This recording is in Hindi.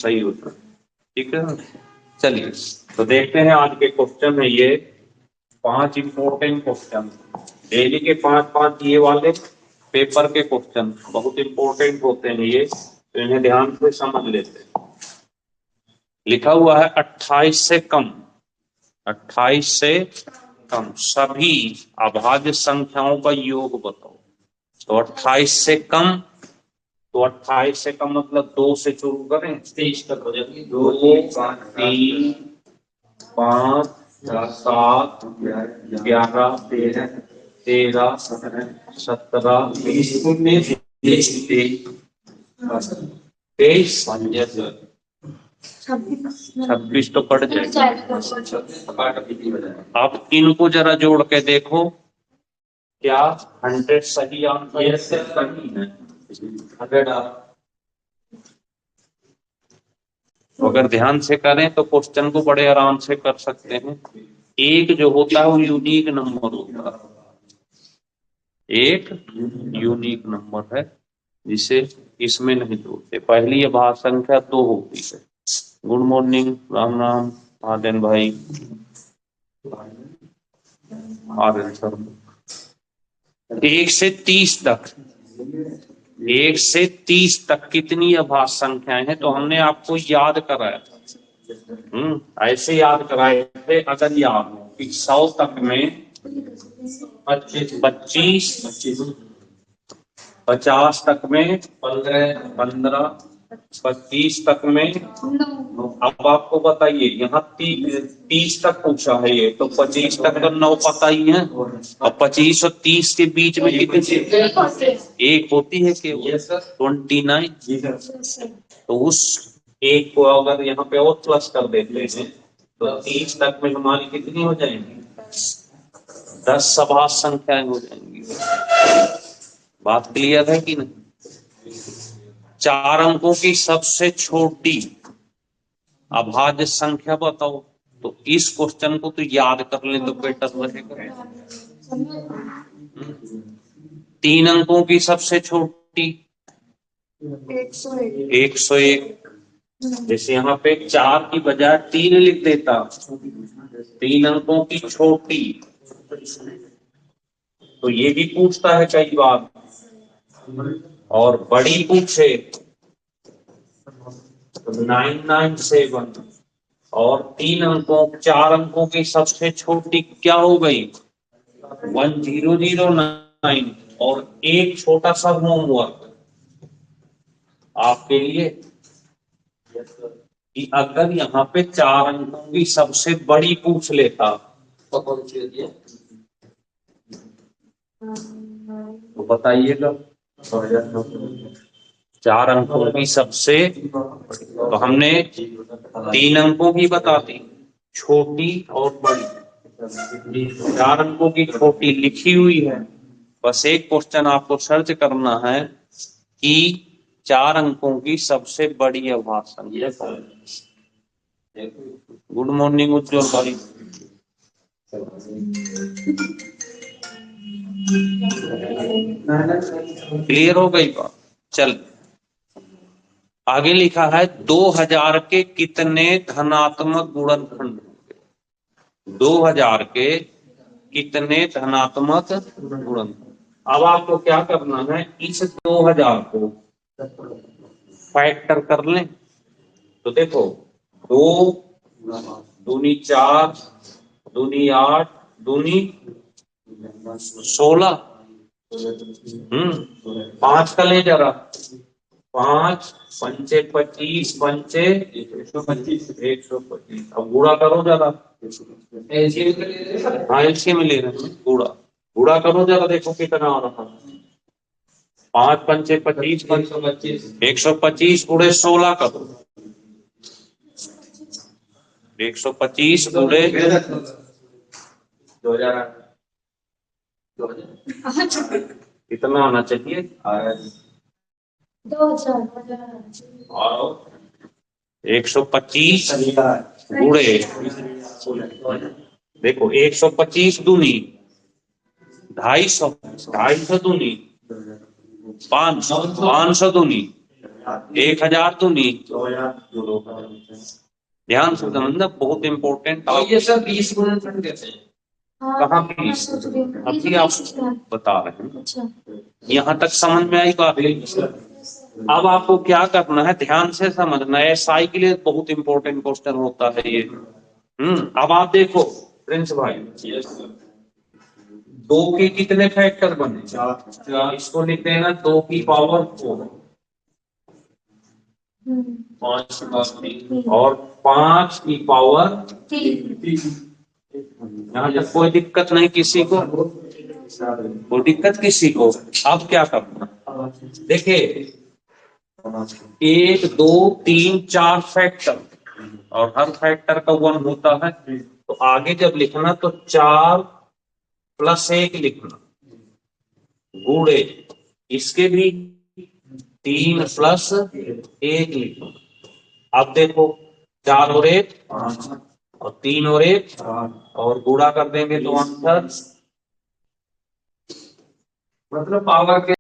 सही उत्तर। ठीक है, चलिए तो देखते हैं आज के क्वेश्चन है ये 5 इंपॉर्टेंट क्वेश्चन, डेली के 5-5 ये वाले पेपर के क्वेश्चन बहुत इंपॉर्टेंट होते हैं ये, तो इन्हें ध्यान से समझ लेते हैं। लिखा हुआ है 28 से कम, 28 से कम सभी अभाज्य संख्याओं का योग बताओ। तो 28 से कम, तो 28 से कम मतलब 2 से शुरू करें, 23 तक हो जाएगी। 2 3 5 7 11 13 17 19 23 26 तो कट जाएगा। अब इनको जरा जोड़ के देखो, क्या 100 सही आंसर है? 100 अगर ध्यान से करें तो क्वेश्चन को बड़े आराम से कर सकते हैं। एक जो होता है वो यूनिक नंबर होता है, एक यूनिक नंबर है जिसे इसमें नहीं जोड़ते। पहली अभाज्य संख्या 2 होती है। गुड मॉर्निंग, राम राम आर्यन भाई, आर्यन सर। 1 से 30 तक, 1 से 30 तक कितनी अभाज्य संख्याएं हैं? तो हमने आपको याद कराया, ऐसे याद कराए थे। अगर याद हो कि 100 तक में 25, 50 तक में 15, 25 तक में। अब आपको बताइए, यहाँ 30 तक पूछा है ये, तो 25 तक तो 9 पता ही है। और 25 और 30 के बीच में कितनी एक होती है कि 29। तो उस एक को अगर यहाँ पे और प्लस कर देते हैं तो 30 तक में हमारी कितनी हो जाएंगी? 10 अभाज्य संख्याएं हो जाएंगी। बात क्लियर है कि नहीं? 4 अंकों की सबसे छोटी अभाज्य संख्या बताओ। तो इस क्वेश्चन को तो याद कर ले तो बेटर रहेगा। 3 अंकों की सबसे छोटी 101। जैसे यहाँ पे 4 की बजाय 3 लिख देता। 3 अंकों की छोटी, तो ये भी पूछता है कई बार। और बड़ी पूछे तो 997। और 3 अंकों 4 अंकों की सबसे छोटी क्या हो गई? 1009। और एक छोटा सा होमवर्क आपके लिए कि अगर यहाँ पे 4 अंकों की सबसे बड़ी पूछ लेता तो कौन सी होती है? तो बताइएगा। 4 अंकों की सबसे, तो हमने 3 अंकों की बता दी, छोटी और बड़ी। 4 अंकों की छोटी लिखी हुई है, बस एक क्वेश्चन आपको सर्च करना है कि 4 अंकों की सबसे बड़ी अभाज्य संख्या कौन है। गुड मॉर्निंग उज्जवल भाई। क्लियर हो गई बात? चल आगे लिखा है 2000 के कितने धनात्मक गुणनखंड होंगे? 2000 के कितने धनात्मक गुणनखंड? अब आपको क्या करना है, इस 2000 को फैक्टर कर लें। तो देखो 2 दूनी 4 दूनी 8 दूनी 16। 5 का ले जरा, 5 पंचे 25 पंचे 125। अब गुणा करो जरा। हाँ एलसीएम में ले रहे हैं, गुणा करो जरा, देखो कितना आ रहा है। 5 पंचे 25 125 गुणे 16 करो। 125 गुणे 2008 कितना आना चाहिए? 125 गुणे, देखो 125 दूनी 250, 250 दूनी 500 दूनी 1000 तो नहीं, ध्यान से समझना, बहुत इंपॉर्टेंट। और ये सब 20 गुणनफल कैसे हैं? कहाँ 20? अभी आप बता रहे हैं। अच्छा, यहाँ तक समझ में आई बात? अब आपको क्या करना है, ध्यान से समझना है, SI के लिए बहुत इंपॉर्टेंट क्वेश्चन होता है ये। अब आप देखो प्रिंस भाई, 2 के कितने फैक्टर बने? 4। इसको लिखते हैं ना 2 की पावर 4, 5 और 5 की पावर 3। यहाँ तक कोई दिक्कत नहीं किसी को? कोई दिक्कत किसी को? अब क्या करना, देखिए 1 2 3 4 फैक्टर, और हर फैक्टर का 1 होता है। तो आगे जब लिखना तो 4 + 1 लिखना, गुणे इसके भी 3 + 1 लिखना। अब देखो 4 और 1 और 3 और 1 और गुणा कर देंगे तो आंसर, मतलब पावर के